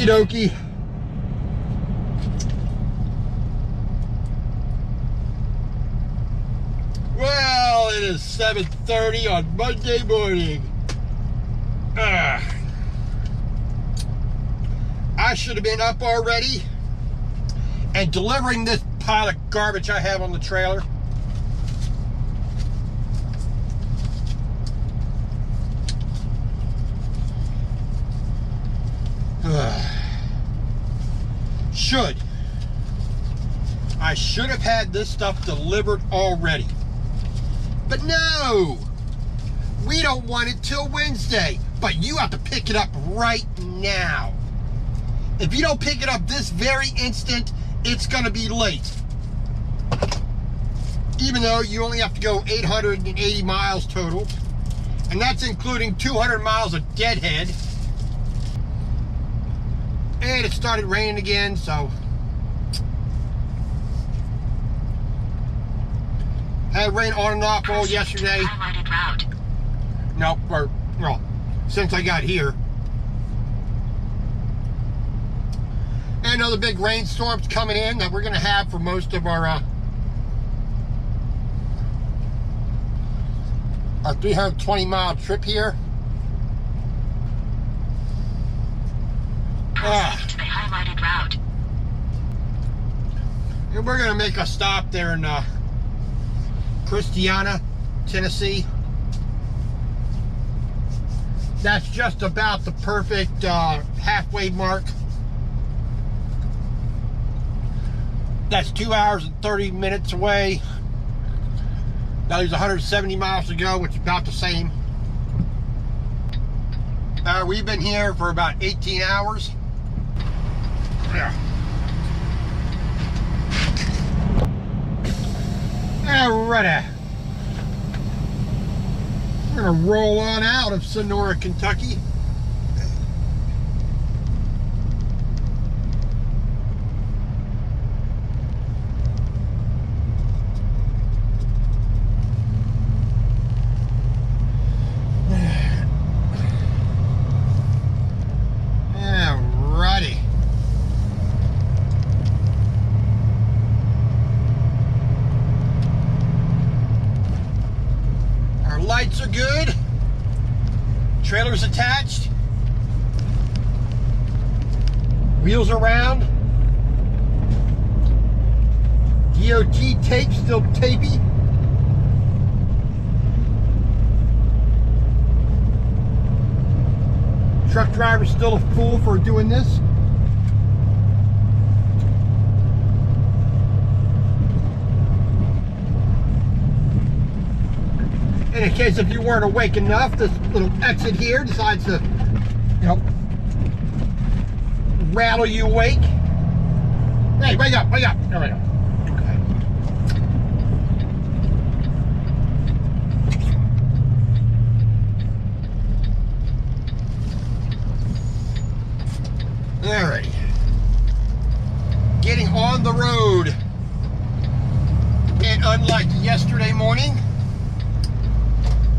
dokie. Well, it is 7:30 on Monday morning. I should have been up already and delivering this pile of garbage I have on the trailer. I should have had this stuff delivered already. But no, we don't want it till Wednesday, but you have to pick it up right now. If you don't pick it up this very instant, it's gonna be late. Even though you only have to go 880 miles total, and that's including 200 miles of deadhead. And it started raining again, so had rain on and off all yesterday. Highlighted route. Nope, well, since I got here. And another big rainstorm's coming in that we're gonna have for most of our 320-mile trip here. Proceed to the highlighted route. And we're gonna make a stop there in Christiana, Tennessee. That's just about the perfect halfway mark. That's 2 hours and 30 minutes away. Now there's 170 miles to go, which is about the same. We've been here for about 18 hours. Yeah. Alrighty. We're gonna roll on out of Sonora, Kentucky. Alrighty. Lights are good. Trailer's attached. Wheels are round. DOT tape still tapey. Truck driver's still a fool for doing this. And in case if you weren't awake enough, this little exit here decides to, rattle you awake. Hey, wake up, wake up. There we go. Okay. Alrighty. Getting on the road. And unlike yesterday morning,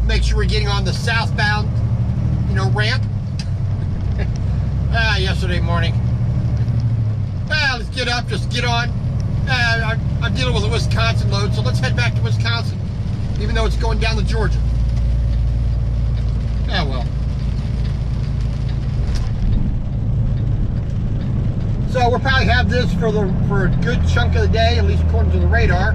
make sure we're getting on the southbound, ramp. Yesterday morning. Let's get up, just get on. I'm dealing with a Wisconsin load, so let's head back to Wisconsin, even though it's going down to Georgia. Well. So we'll probably have this for a good chunk of the day, at least according to the radar.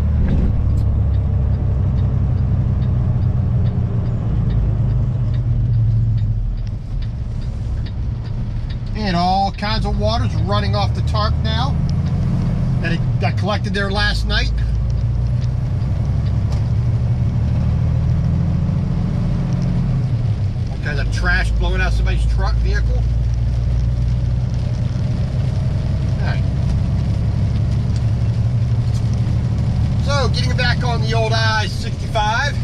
And all kinds of water's running off the tarp now that it got collected there last night. All kinds of trash blowing out somebody's truck vehicle. All right. So getting back on the old I-65.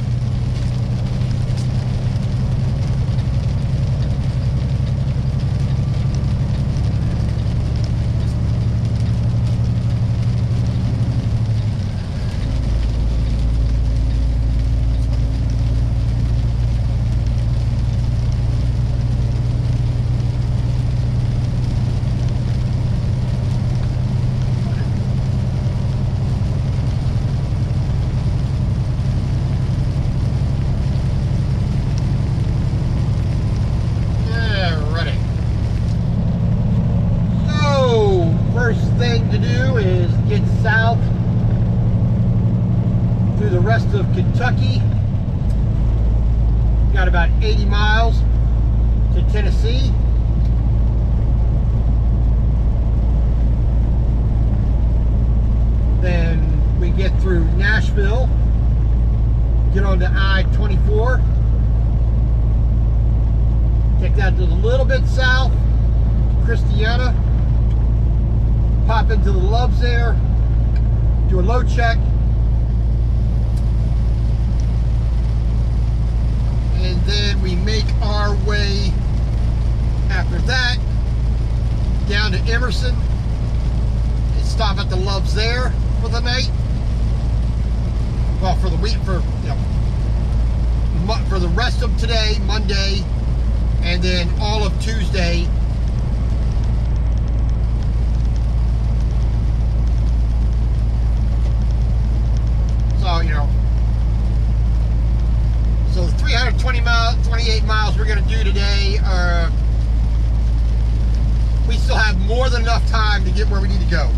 Tennessee. Then we get through Nashville, get on to I-24, take that to a little bit south, Christiana, pop into the Loves there, do a load check, and then we make our way after that down to Emerson and stop at the Loves there for the night. Well, for the week, for the rest of today, Monday, and then all of Tuesday. So, so the 320 miles, 28 miles we're going to do today, we still have more than enough time to get where we need to go.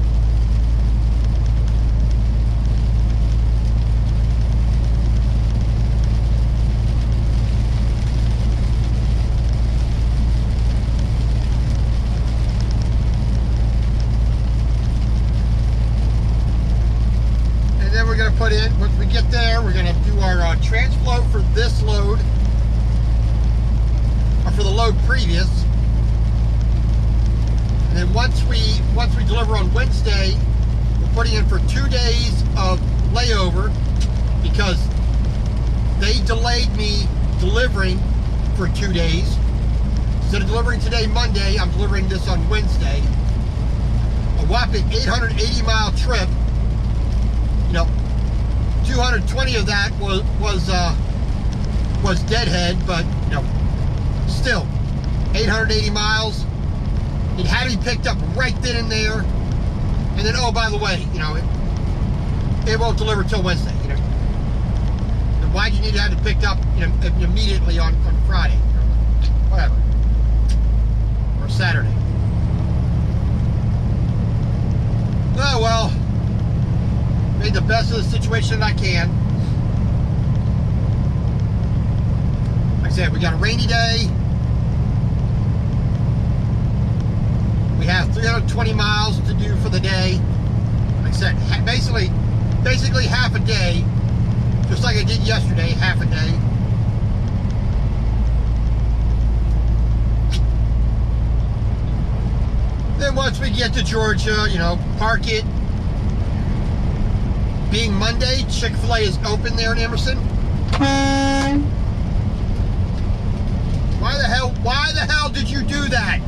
We're going to put in, once we get there, we're going to do our transflow for this load, or for the load previous. And then once we deliver on Wednesday, we're putting in for 2 days of layover because they delayed me delivering for 2 days. Instead of delivering today, Monday, I'm delivering this on Wednesday. A whopping 880 mile trip. 220 of that was deadhead, but still 880 miles. It had to be picked up right then and there. And then, oh, by the way, it won't deliver till Wednesday. And why do you need to have it picked up immediately on Friday, whatever, or Saturday? Oh well. Made the best of the situation that I can. Like I said, we got a rainy day. We have 320 miles to do for the day. Like I said, basically half a day, just like I did yesterday, half a day. Then once we get to Georgia, park it. Being Monday, Chick-fil-A is open there in Emerson. Why the hell did you do that?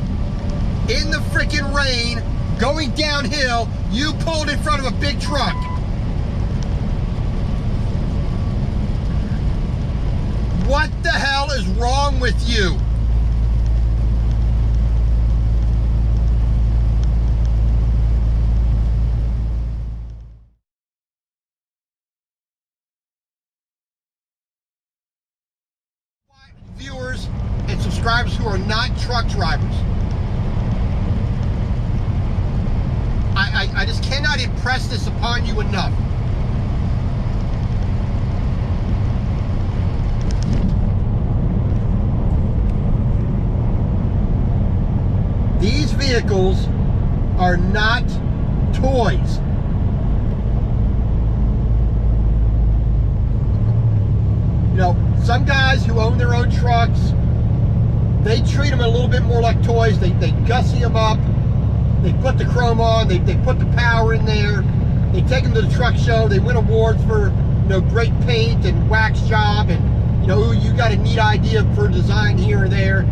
In the freaking rain, going downhill, you pulled in front of a big truck. What the hell is wrong with you? Viewers and subscribers who are not truck drivers. I just cannot impress this upon you enough. These vehicles are not toys. Some guys who own their own trucks, they treat them a little bit more like toys. They gussy them up. They put the chrome on. They put the power in there. They take them to the truck show. They win awards for great paint and wax job, and you got a neat idea for design here or there.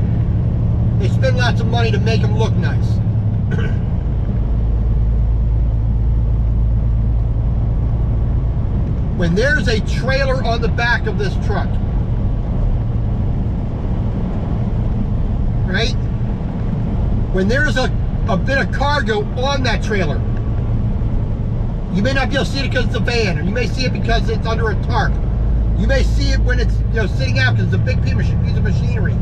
They spend lots of money to make them look nice. When there's a trailer on the back of this truck, right? When there's a bit of cargo on that trailer, you may not be able to see it because it's a van, or you may see it because it's under a tarp. You may see it when it's sitting out because it's a big piece of machinery.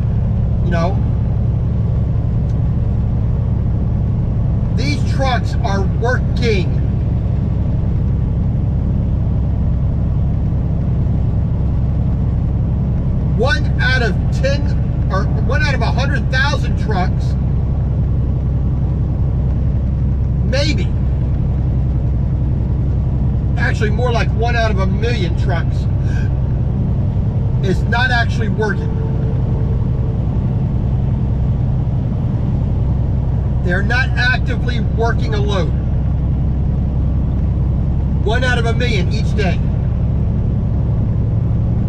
These trucks are working. One out of 100 100,000 trucks, maybe. Actually, more like 1 out of 1,000,000 trucks is not actually working. They're not actively working a load. 1 out of 1,000,000 each day.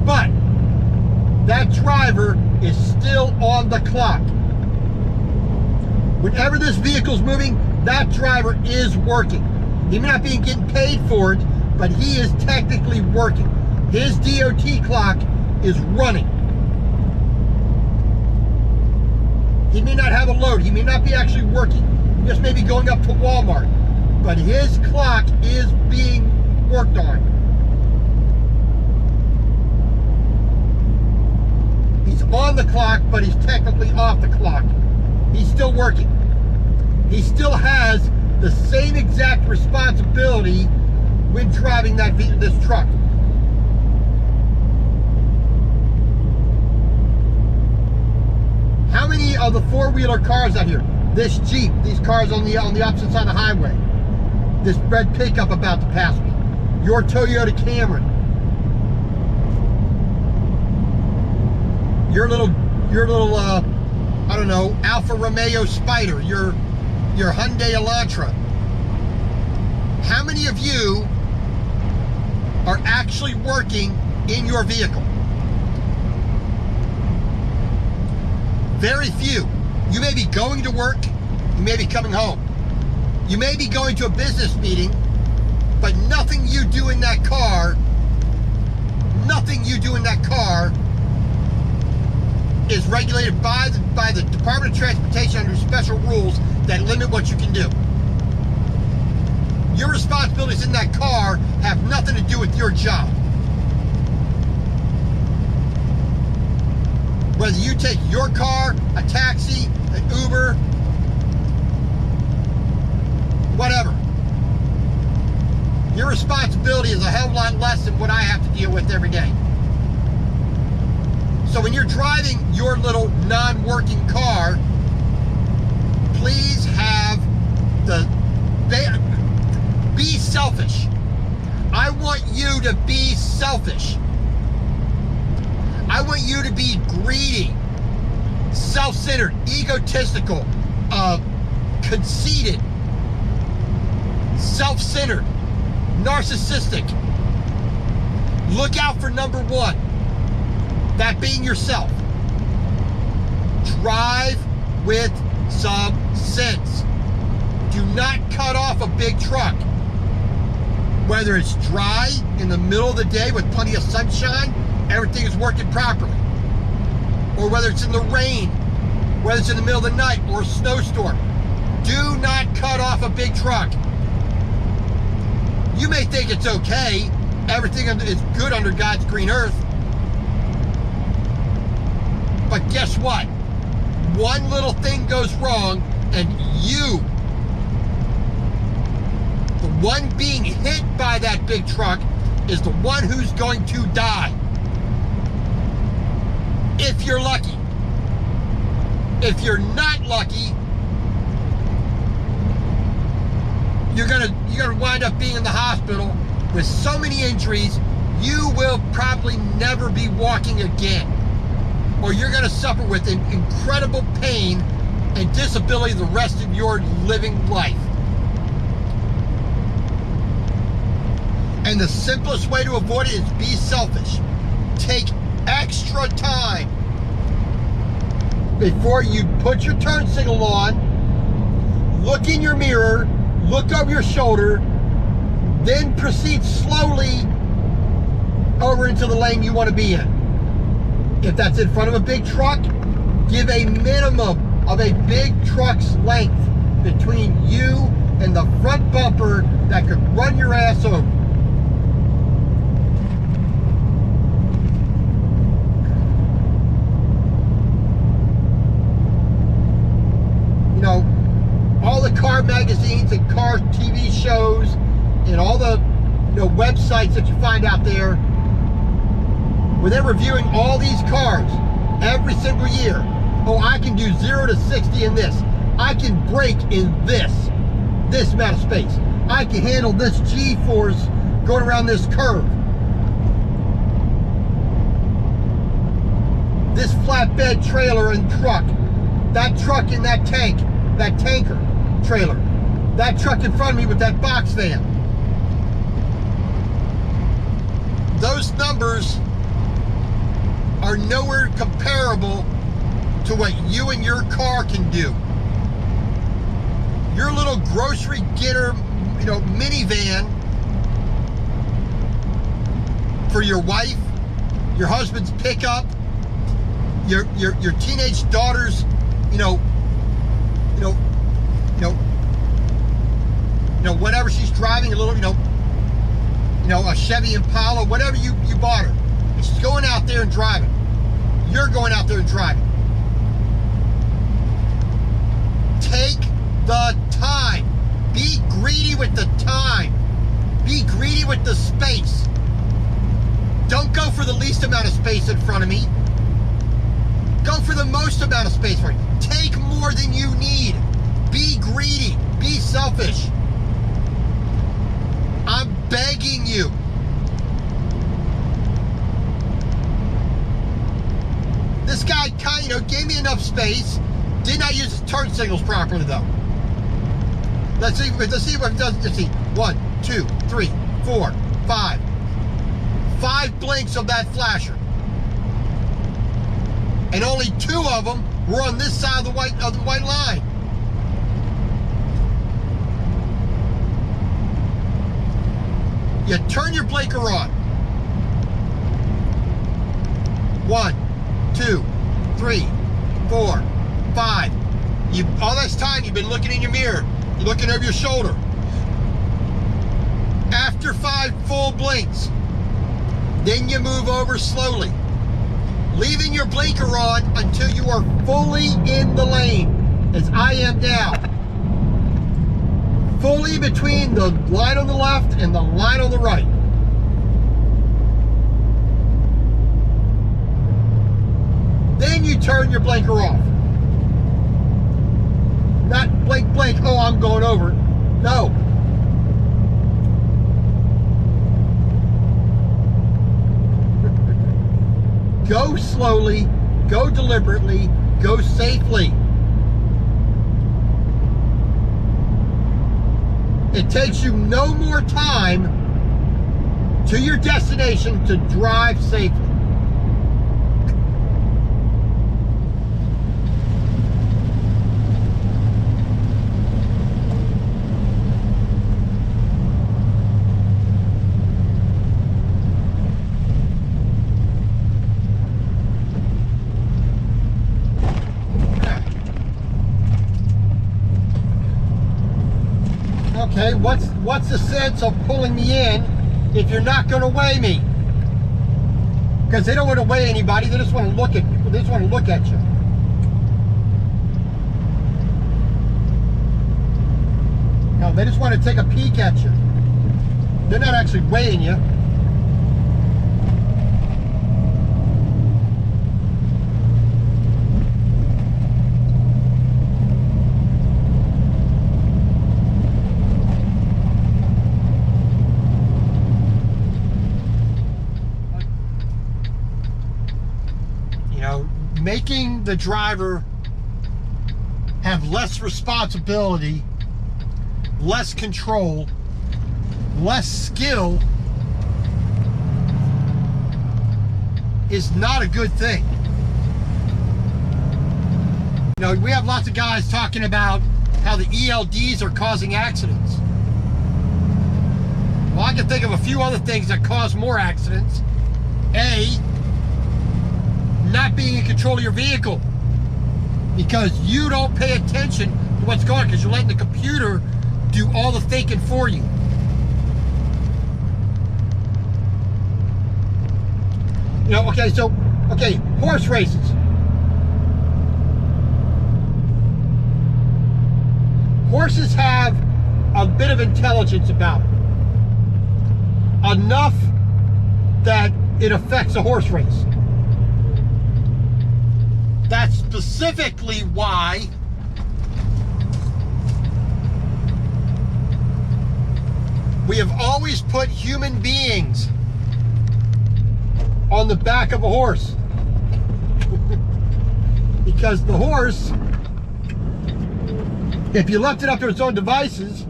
But that driver is still on the clock. Whenever this vehicle's moving, that driver is working. He may not be getting paid for it, but he is technically working. His DOT clock is running. He may not have a load. He may not be actually working. He just may be going up to Walmart. But his clock is being worked on. He's on the clock, but he's technically off the clock. He's still working. He still has the same exact responsibility when driving this truck. How many of the four-wheeler cars out here? This Jeep, these cars on the opposite side of the highway. This red pickup about to pass me. Your Toyota Camry. Your little I don't know, Alfa Romeo Spider. Your Hyundai Elantra. How many of you are actually working in your vehicle? Very few. You may be going to work, you may be coming home. You may be going to a business meeting, but nothing you do in that car is regulated by the Department of Transportation under special rules that limit what you can do. Your responsibilities in that car have nothing to do with your job. Whether you take your car, a taxi, an Uber, whatever. Your responsibility is a hell of a lot less than what I have to deal with every day. So when you're driving your little non-working car, please be selfish. I want you to be selfish. I want you to be greedy, self-centered, egotistical, conceited, self-centered, narcissistic. Look out for number one, that being yourself. Drive with some sense. Do not cut off a big truck. Whether it's dry in the middle of the day with plenty of sunshine, everything is working properly. Or whether it's in the rain, whether it's in the middle of the night or a snowstorm. Do not cut off a big truck. You may think it's okay. Everything is good under God's green earth. But guess what? One little thing goes wrong and you, the one being hit by that big truck, is the one who's going to die. If you're lucky. If you're not lucky, you're gonna wind up being in the hospital with so many injuries, you will probably never be walking again. Or you're gonna suffer with incredible pain and disability the rest of your living life. And the simplest way to avoid it is be selfish. Take extra time before you put your turn signal on, look in your mirror, look over your shoulder, then proceed slowly over into the lane you want to be in. If that's in front of a big truck, give a minimum of a big truck's length between you and the front bumper that could run your ass over. You know, all the car magazines and car TV shows and all the websites that you find out there, where they're reviewing all these cars every single year, Oh, I can do 0 to 60 in this. I can brake in this amount of space. I can handle this G-force going around this curve. This flatbed trailer and truck, that truck in that tank, that tanker trailer, that truck in front of me with that box van. Those numbers are nowhere comparable to what you and your car can do. Your little grocery getter, minivan for your wife, your husband's pickup, your teenage daughter's, whatever she's driving, a little, a Chevy Impala, whatever you bought her. And she's going out there and driving. You're going out there and driving. Take the time. Be greedy with the time. Be greedy with the space. Don't go for the least amount of space in front of me. Go for the most amount of space for me. Take more than you need. Be greedy. Be selfish. I'm begging you. This guy gave me enough space. Did not use his turn signals properly though. Let's see what it does. Let's see. 1, 2, 3, 4, 5. 5 blinks of that flasher. And only 2 of them were on this side of the white line. You turn your blinker on. 1, 2, 3, 4, 5. All this time you've been looking in your mirror. You're looking over your shoulder. After 5 full blinks, then you move over slowly, leaving your blinker on until you are fully in the lane, as I am now. Fully between the line on the left and the line on the right. Then you turn your blinker off. Not blink, blink, oh, I'm going over. No. Go slowly, go deliberately, go safely. It takes you no more time to your destination to drive safely. Okay, what's the sense of pulling me in if you're not going to weigh me? Because they don't want to weigh anybody. They just want to look at you. No, they just want to take a peek at you. They're not actually weighing you. Making the driver have less responsibility, less control, less skill is not a good thing. We have lots of guys talking about how the ELDs are causing accidents. Well, I can think of a few other things that cause more accidents. Not being in control of your vehicle because you don't pay attention to what's going on because you're letting the computer do all the thinking for you. Horse races. Horses have a bit of intelligence about them. Enough that it affects a horse race. That's specifically why we have always put human beings on the back of a horse. Because the horse, if you left it up to its own devices,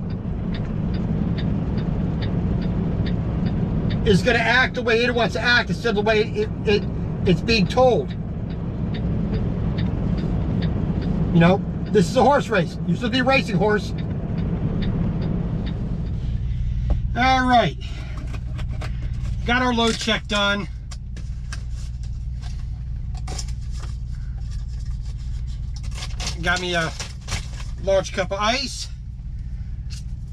is going to act the way it wants to act instead of the way it's being told. You know, this is a horse race. You're supposed to be a racing horse. All right. Got our load check done. Got me a large cup of ice.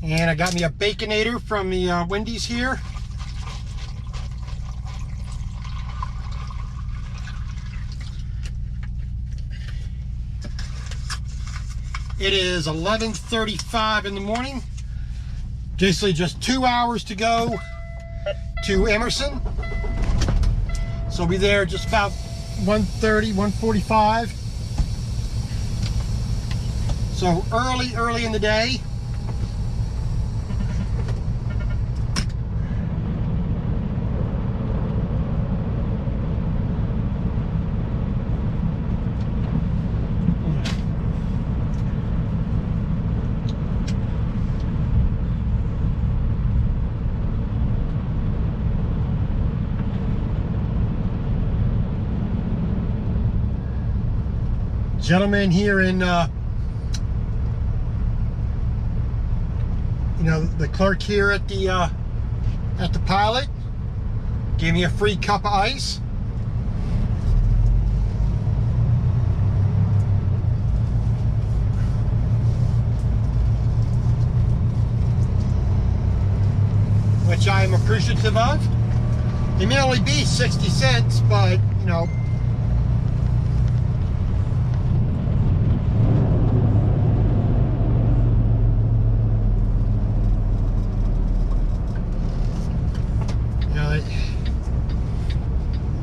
And I got me a Baconator from the Wendy's here. It is 11:35 in the morning. Basically just 2 hours to go to Emerson. So I'll be there just about 1:30, 1:45. So early in the day. Gentleman here in, you know, the clerk here at the Pilot gave me a free cup of ice. Which I am appreciative of. It may only be 60 cents, but, you know,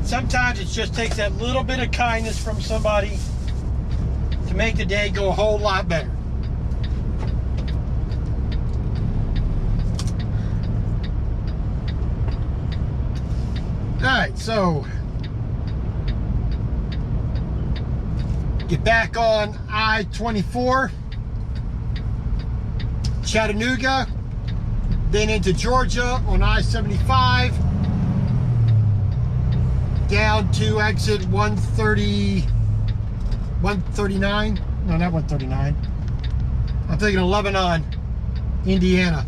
sometimes it just takes that little bit of kindness from somebody to make the day go a whole lot better. Alright, so get back on I-24, Chattanooga, then into Georgia on I-75, down to exit 139. No, not 139. I'm thinking of Lebanon, Indiana.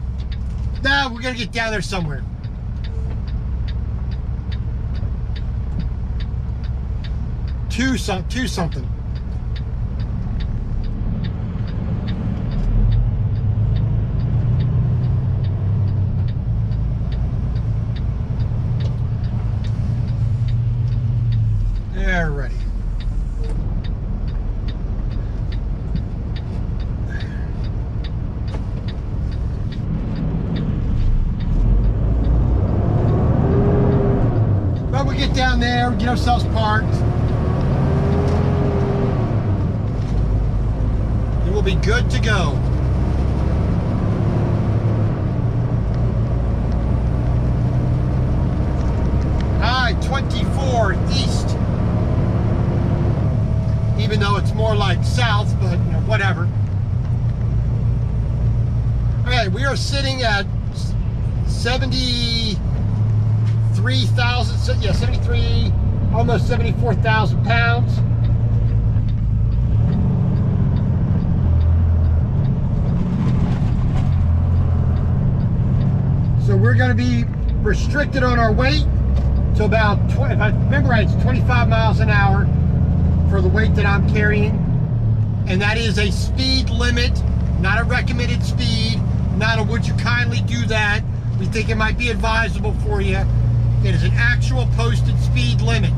Nah, we're gonna get down there somewhere. Two something. They're ready. But we get down there, get ourselves parked, and we'll be good to go. I-24 east. Even though it's more like south, but you know, whatever. Okay, we are sitting at 73,000, yeah, 73, almost 74,000 pounds. So we're going to be restricted on our weight to about, if I remember right, it's 25 miles an hour. For the weight that I'm carrying, and that is a speed limit, not a recommended speed, not a would you kindly do that, we think it might be advisable for you. It is an actual posted speed limit.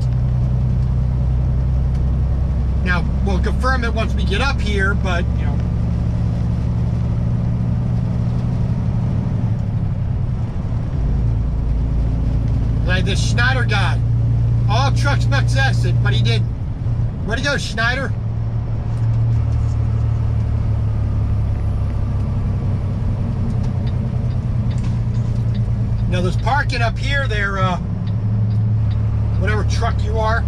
Now, we'll confirm it once we get up here, but, you know. Like this Schneider guy, all trucks must exit, but he didn't. Where'd he go, Schneider? Now there's parking up here there, whatever truck you are.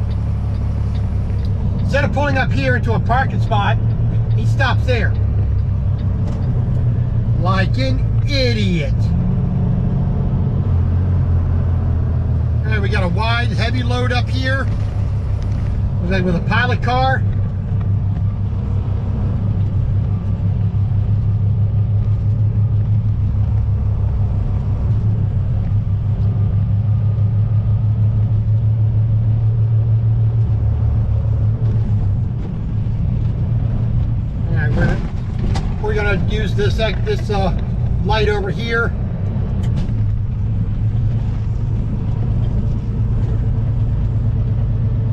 Instead of pulling up here into a parking spot, he stops there. Like an idiot. All right, we got a wide, heavy load up here. With a pilot car. We're gonna use this light over here.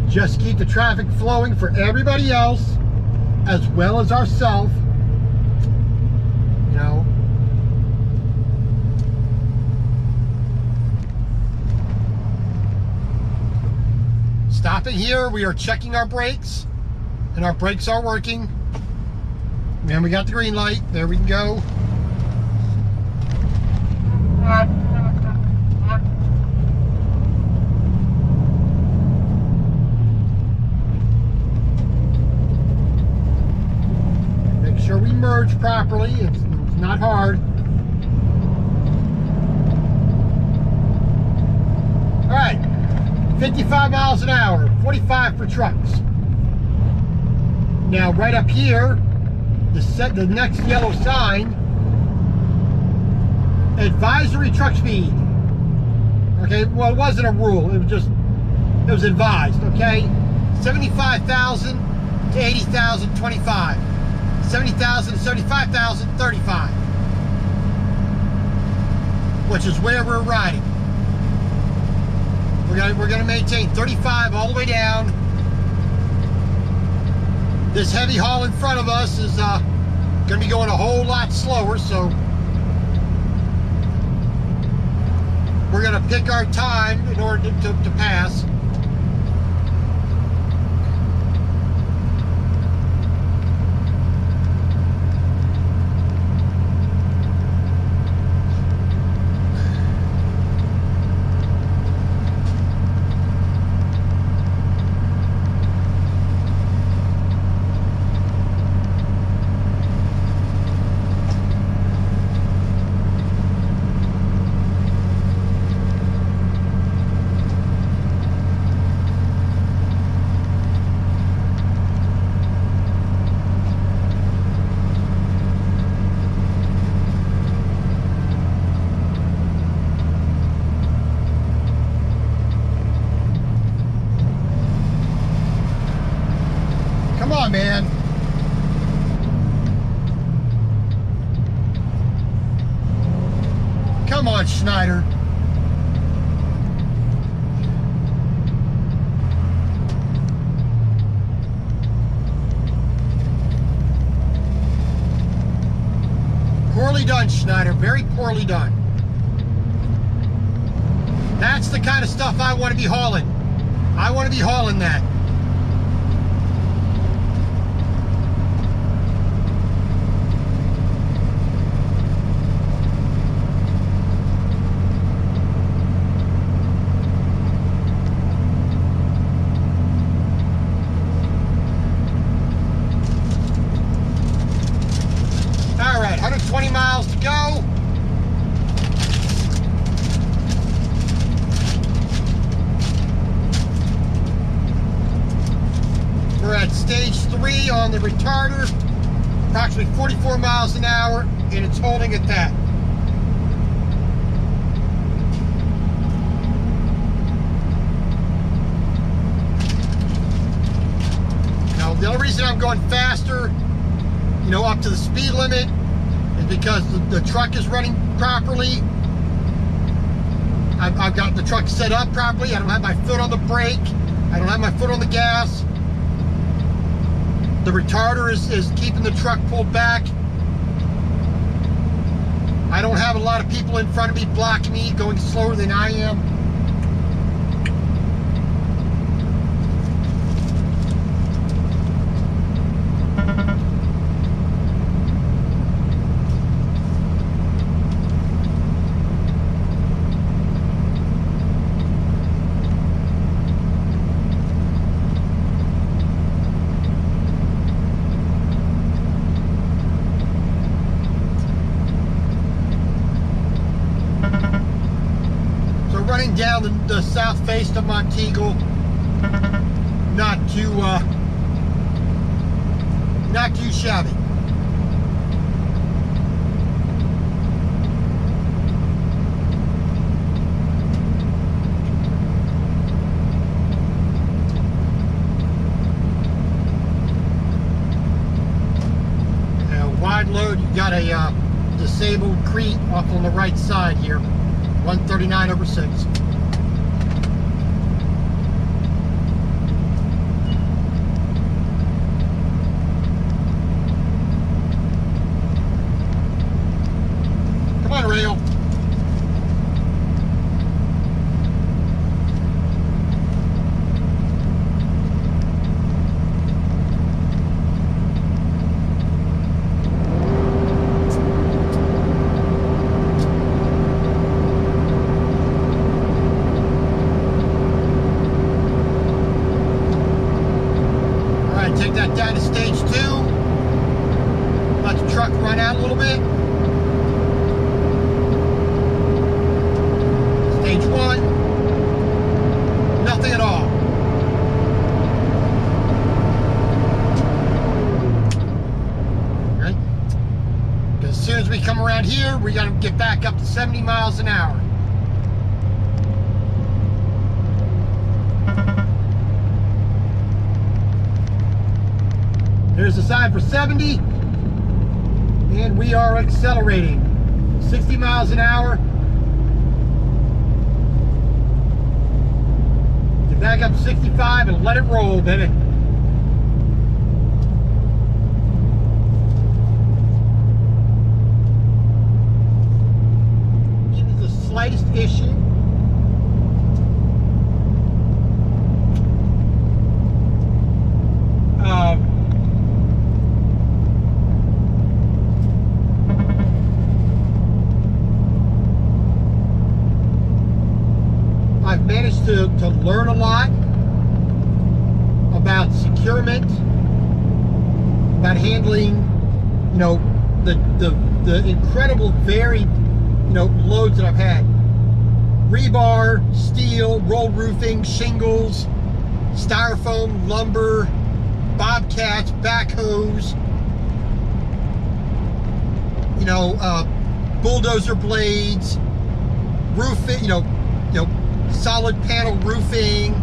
Just keep the traffic flowing for everybody else, as well as ourselves. You know. Stopping here, we are checking our brakes, and our brakes are working. And we got the green light. There we can go. Make sure we merge properly. It's not hard. All right, 55 miles an hour, 45 for trucks. Now right up here, the next yellow sign, advisory truck speed. Okay, well, it wasn't a rule, it was advised, okay? 75,000 to 80,000, 25. 70,000 to 75,000, 35. Which is where we're riding. We're gonna maintain 35 all the way down. This heavy haul in front of us is going to be going a whole lot slower, so we're going to pick our time in order to pass. Come on, man. Come on, Schneider. Poorly done, Schneider. Very poorly done. That's the kind of stuff I want to be hauling. I want to be hauling that. All right, 120 miles to go. We're at stage 3 on the retarder, approximately 44 miles an hour, and it's holding at that. Now, the only reason I'm going faster, you know, up to the speed limit, is because the truck is running properly. I've got the truck set up properly. I don't have my foot on the brake. I don't have my foot on the gas. The retarder is keeping the truck pulled back. I don't have a lot of people in front of me blocking me, going slower than I am. down the south face of Monteagle. Not too shabby. Wide load, you got a disabled Crete off on the right side here, 139/6. Come on, rail. Take that down to stage 2. Let the truck run out a little bit. Stage 1. Nothing at all. Right? Because as soon as we come around here, we got to get back up to 70 miles an hour. There's the sign for 70, and we are accelerating 60 miles an hour. Get back up to 65 and let it roll, baby. Even the slightest issue. I've managed to learn a lot about securement, about handling, the incredible varied, loads that I've had. Rebar, steel, rolled roofing, shingles, styrofoam, lumber, bobcats, backhoes, bulldozer blades, roofing, solid panel roofing,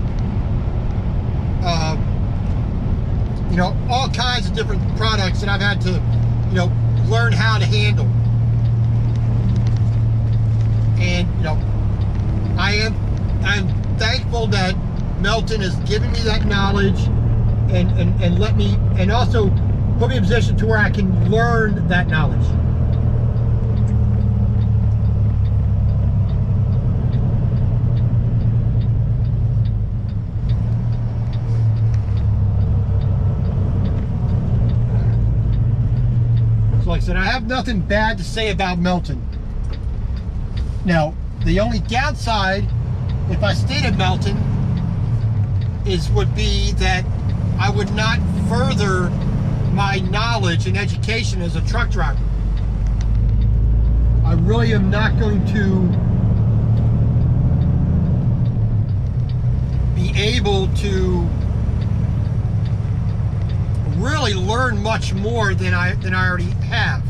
all kinds of different products that I've had to, learn how to handle. And, I'm thankful that Melton has given me that knowledge and let me, and also put me in a position to where I can learn that knowledge. Like I said, I have nothing bad to say about Melton. Now, the only downside, if I stayed at Melton, would be that I would not further my knowledge and education as a truck driver. I really am not going to be able to really learn much more than I already have.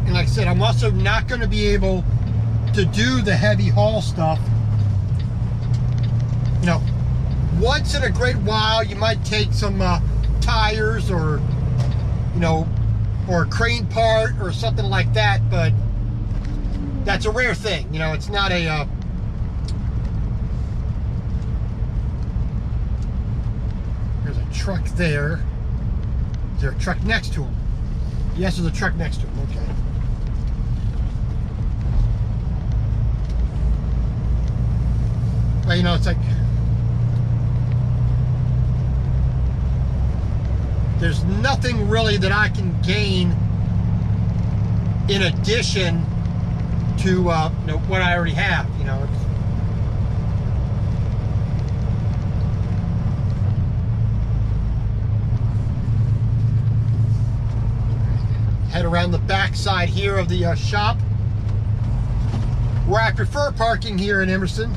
And like I said, I'm also not going to be able to do the heavy haul stuff. Once in a great while, you might take some tires or, or a crane part or something like that, but that's a rare thing. It's not a there's a truck there. Is there a truck next to him? Yes, there's a truck next to him. Okay. But it's like there's nothing really that I can gain in addition to what I already have. head around the back side here of the shop, where I prefer parking here in Emerson.